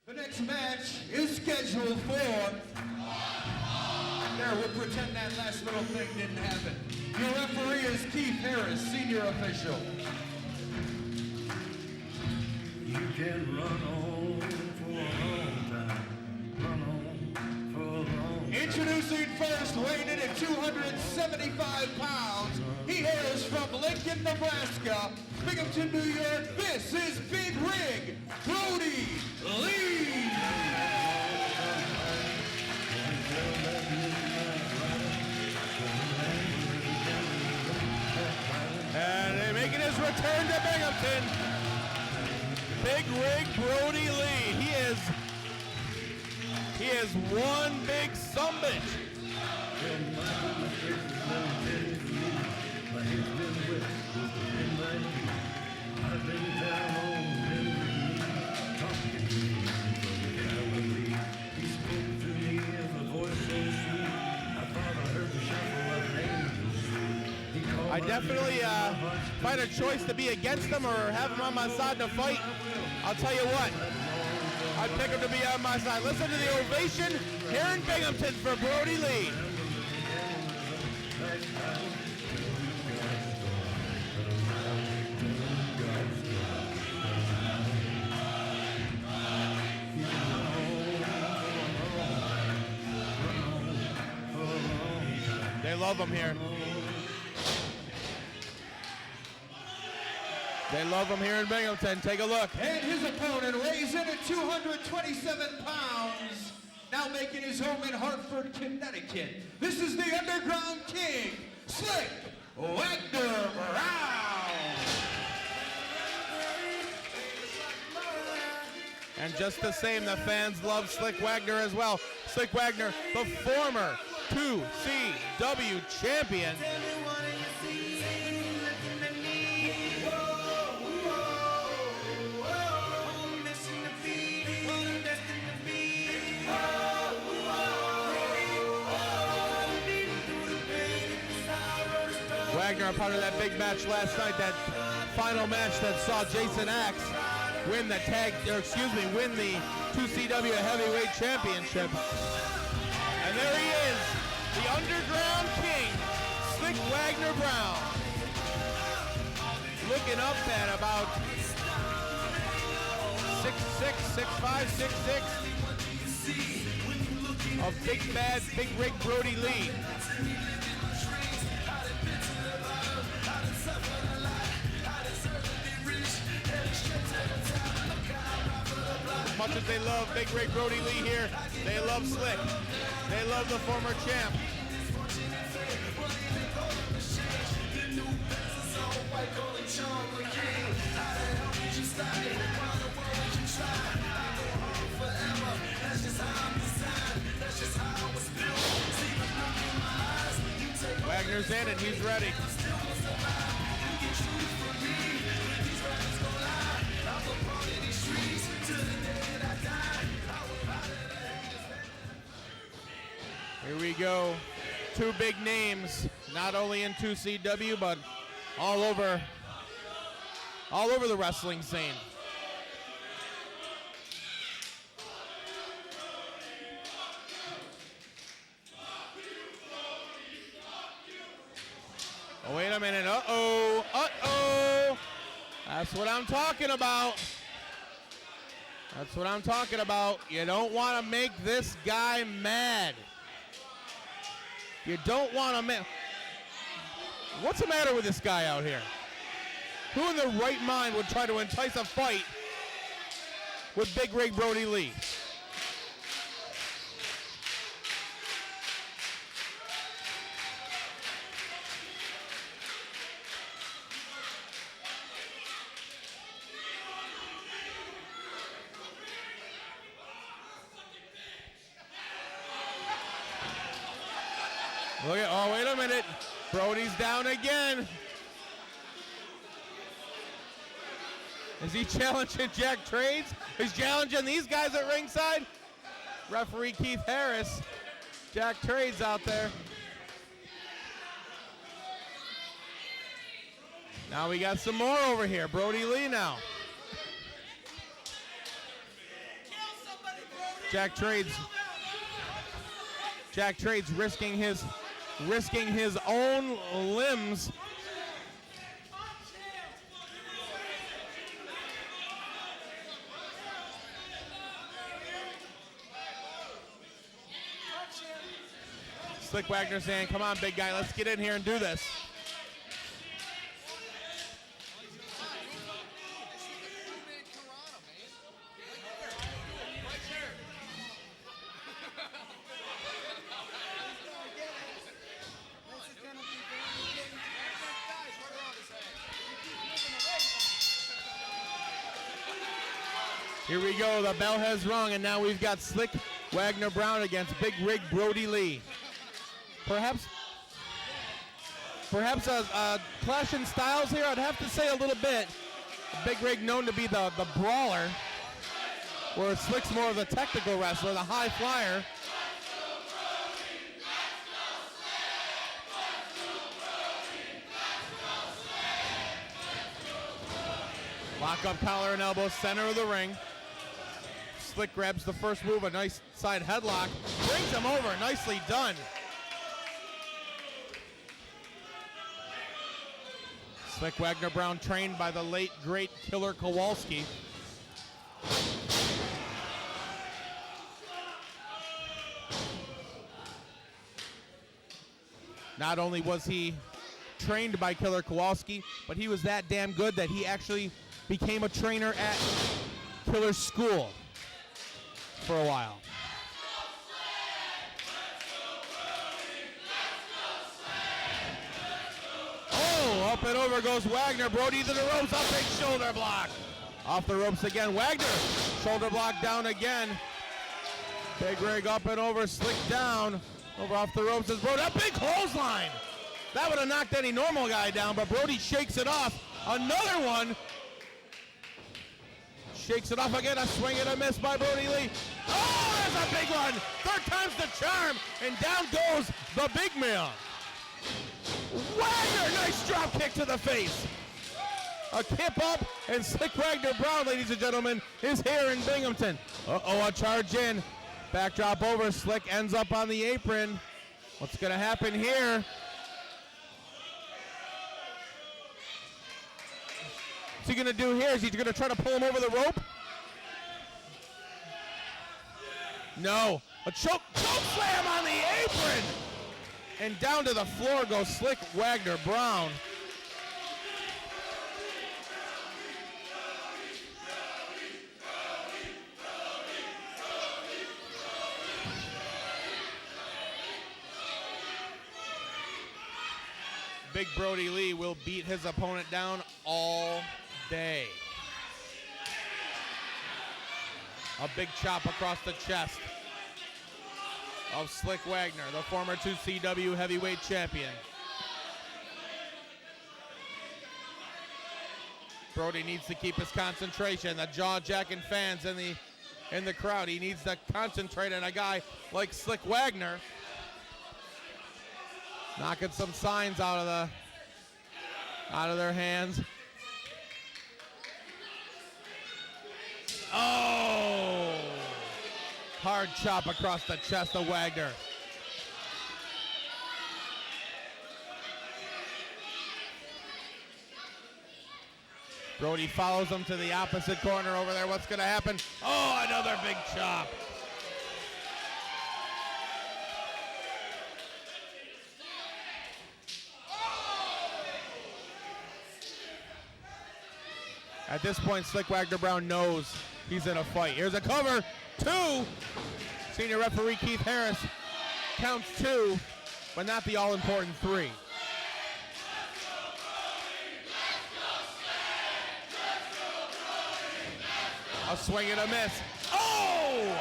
The next match is scheduled for... There, we'll pretend that last little thing didn't happen. Your referee is Keith Harris, senior official. You can run on for a long time. Run on for a long time. Introducing first, weighing in at 275 pounds. He hails from Lincoln, Nebraska. Binghamton, New York. This is Big Rig Brodie Lee. And making his return to Binghamton, Big Rig Brodie Lee. He is one big sumbitch. He spoke to me as a voice so sweet. I thought I heard the shuffle of angels. I definitely, if I had a choice to be against him or have him on my side to fight, I'll tell you what, I'd pick him to be on my side. Listen to the ovation here in Binghamton for Brodie Lee. They love him here. They love him here in Binghamton. Take a look. And his opponent weighs in at 227 pounds. Now making his home in Hartford, Connecticut. This is the Underground King, Slyck Wagner Brown. And just the same, the fans love Slyck Wagner as well. Slyck Wagner, the former 2CW champion. Wagner, a part of that big match last night, that final match that saw Jason Axe win the win the 2CW Heavyweight Championship. And there he is, the Underground King, Slyck Wagner Brown. Looking up at about 6'6", 6'5", 6'6", of big bad, Big Rig Brodie Lee. As much as they love Big Rig Brodie Lee here, they love Slyck. They love the former champ. Wagner's in and he's ready. Here we go. Two big names, not only in 2CW, but all over the wrestling scene. Oh, wait a minute. Uh-oh. Uh-oh. That's what I'm talking about. That's what I'm talking about. You don't want to make this guy mad. You don't want to make... What's the matter with this guy out here? Who in their right mind would try to entice a fight with Big Rig Brodie Lee? Look at, oh, wait a minute. Brodie's down again. Is he challenging Jack Trades? He's challenging these guys at ringside. Referee Keith Harris. Jack Trades out there. Now we got some more over here. Brodie Lee now. Kill somebody! Jack trades risking his own limbs. Slyck Wagner saying, come on, big guy, let's get in here and do this. Here we go, the bell has rung, and now we've got Slyck Wagner Brown against Big Rig Brodie Lee. Perhaps a clash in styles here, I'd have to say a little bit. Big Rig known to be the brawler, where Slick's more of the technical wrestler, the high flyer. Lock up, collar and elbow, center of the ring. Slyck grabs the first move, a nice side headlock. Brings him over, nicely done. Slyck Wagner Brown, trained by the late, great Killer Kowalski. Not only was he trained by Killer Kowalski, but he was that damn good that he actually became a trainer at Killer's school for a while. Oh, up and over goes Wagner. Brodie to the ropes, up big shoulder block. Off the ropes again, Wagner. Shoulder block down again. Big Rig up and over, Slyck down. Over off the ropes is Brodie, a big clothesline. That would have knocked any normal guy down, but Brodie shakes it off. Another one. Shakes it off again, a swing and a miss by Brodie Lee. Oh, there's a big one. Third time's the charm, and down goes the big man. Wagner, nice drop kick to the face. A kip up, and Slyck Wagner Brown, ladies and gentlemen, is here in Binghamton. Uh-oh, a charge in. Backdrop over, Slyck ends up on the apron. What's gonna happen here? What's he gonna do here? Is he gonna try to pull him over the rope? No, a choke slam on the apron! And down to the floor goes Slyck Wagner Brown. Big Brodie Lee will beat his opponent down all day. A big chop across the chest of Slyck Wagner, the former 2CW heavyweight champion. Brodie needs to keep his concentration. The jaw-jacking fans in the crowd. He needs to concentrate on a guy like Slyck Wagner. Knocking some signs out of their hands. Oh! Hard chop across the chest of Wagner. Brodie follows him to the opposite corner over there. What's going to happen? Oh, another big chop. At this point, Slyck Wagner Brown knows he's in a fight. Here's a cover, 2. Senior referee Keith Harris counts 2, but not the all-important 3. A swing and a miss. Oh!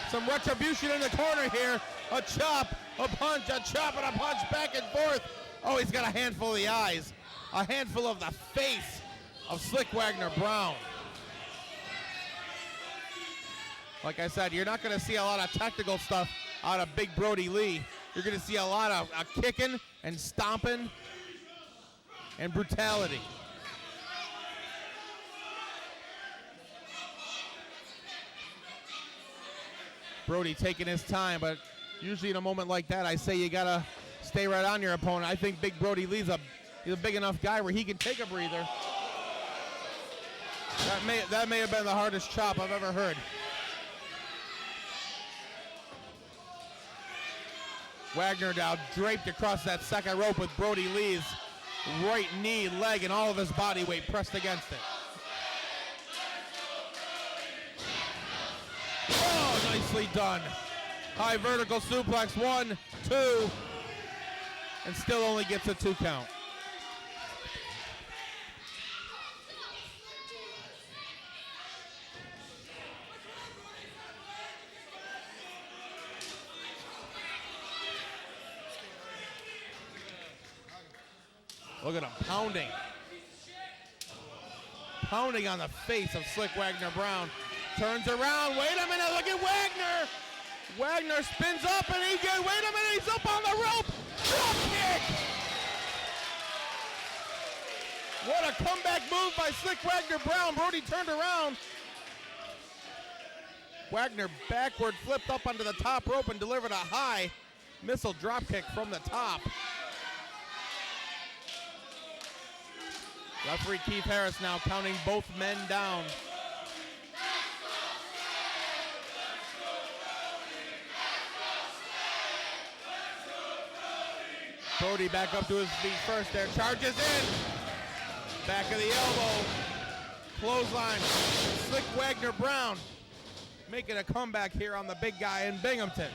Some retribution in the corner here. A chop, a punch, a chop, and a punch back and forth. Oh, he's got a handful of the eyes. A handful of the face of Slyck Wagner Brown. Like I said, you're not going to see a lot of technical stuff out of Big Brodie Lee. You're going to see a lot of kicking and stomping and brutality. Brodie taking his time, but usually in a moment like that, I say you gotta stay right on your opponent. I think Big Brodie Lee's he's a big enough guy where he can take a breather. That may have been the hardest chop I've ever heard. Wagner now draped across that second rope with Brodie Lee's right knee, leg, and all of his body weight pressed against it. Oh, nicely done. High vertical suplex, 1, 2, and still only gets a 2 count. Look at him pounding. Pounding on the face of Slyck Wagner Brown. Turns around, wait a minute, look at Wagner. Wagner spins up and wait a minute, he's up on the rope. Drop kick. What a comeback move by Slyck Wagner Brown. Brodie turned around. Wagner backward flipped up onto the top rope and delivered a high missile drop kick from the top. Referee Keith Harris now counting both men down. Brodie back up to his feet first there, charges in. Back of the elbow, clothesline. Slyck Wagner Brown making a comeback here on the big guy in Binghamton.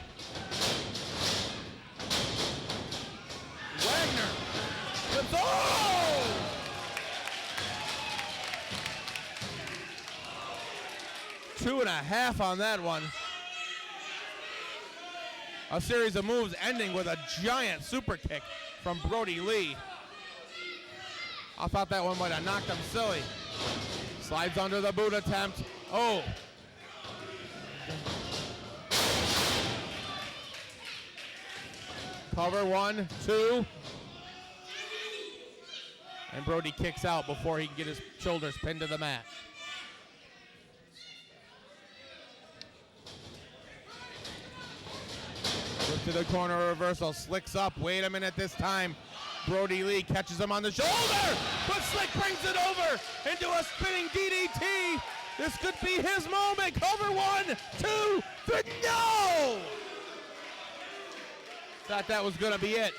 Wagner flips, oh! Two and a half on that one. A series of moves ending with a giant super kick from Brodie Lee. I thought that one might have knocked him silly. Slides under the boot attempt. Oh. Cover, 1, 2. And Brodie kicks out before he can get his shoulders pinned to the mat. To the corner reversal, Slyck's up, wait a minute this time. Brodie Lee catches him on the shoulder, but Slyck brings it over into a spinning DDT. This could be his moment. Cover, 1, 2, 3, no! Thought that was gonna be it.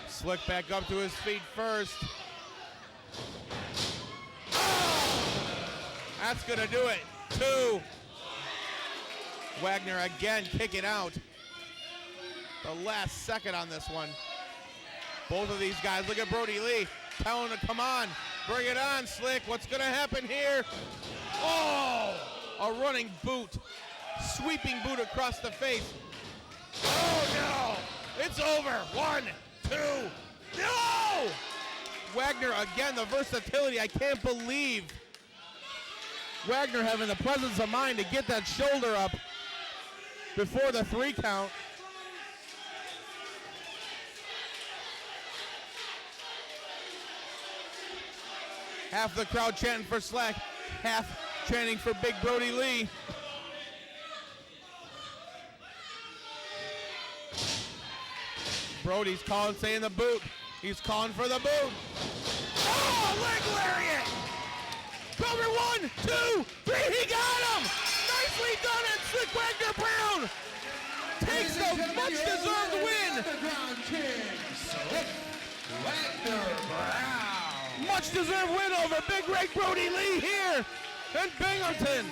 Slyck back up to his feet first. Oh! That's gonna do it. 2. Wagner again kicking out. The last second on this one. Both of these guys, look at Brodie Lee telling him to come on, bring it on, Slyck. What's gonna happen here? Oh! A running boot. Sweeping boot across the face. Oh no! It's over. 1, 2, no! Wagner again, the versatility. I can't believe Wagner having the presence of mind to get that shoulder up before the 3 count. Half the crowd chanting for Slyck, half chanting for Big Brodie Lee. Brodie's calling, saying the boot. He's calling for the boot. Oh, leg lariat! Cover, 1, 2, 3, he got him! Nicely done, and Slyck Wagner Brown takes the much-deserved win. Slyck Wagner Brown. Much-deserved win over Big Rig Brodie Lee here in Binghamton.